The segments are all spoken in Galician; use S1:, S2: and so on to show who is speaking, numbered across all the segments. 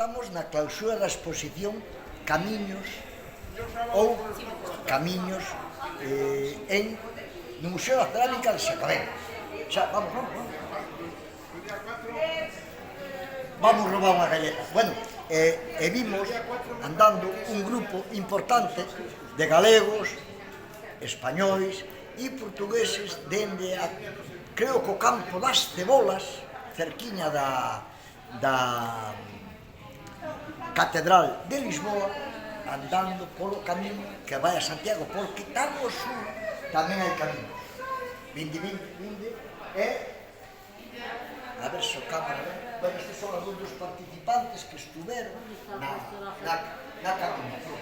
S1: Estamos na clausura da exposición Camiños ou Camiños no Museo da Cerámica de Sacabén. Xa, vamos. Vamos roubar unha galleta. Bueno, e vimos andando un grupo importante de galegos, españois e portugueses dende a, creo que o campo das Cebolas, cerquiña da Catedral de Lisboa, andando polo camiño que vai a Santiago, porque tan ao sur tamén hai camiños. Vinde, e a ver se o cámara, bueno, estes son algúns dos participantes que estuveron na caminhación.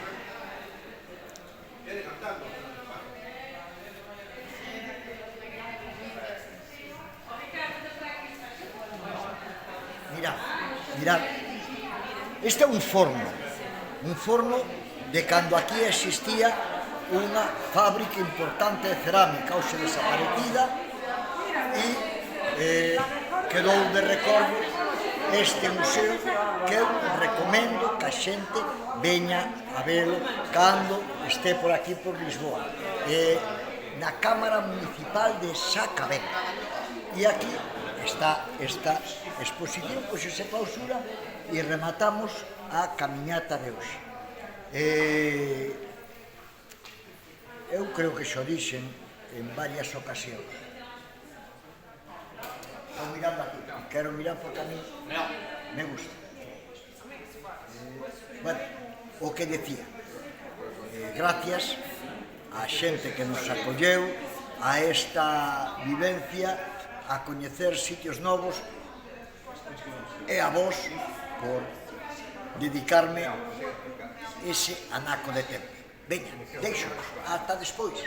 S1: Mirad, este é un forno de cando aquí existía unha fábrica importante de cerámica, hoxe desaparecida, e quedou de recordo este museo que eu recomendo que a xente veña a velo cando este por aquí por Lisboa, na Cámara Municipal de Sacabén. E aquí está esta exposición, pois se clausura e rematamos a camiñata de hoxe. Eu creo que xo dixen en varias ocasións. Estou mirando aquí, quero mirar por camiño, me gusta. Bueno, o que decía, gracias á xente que nos acolleu, a esta vivencia, a coñecer sitios novos, e a vos por dedicarme ese anaco de tempo. Veña, deixo, ata despois.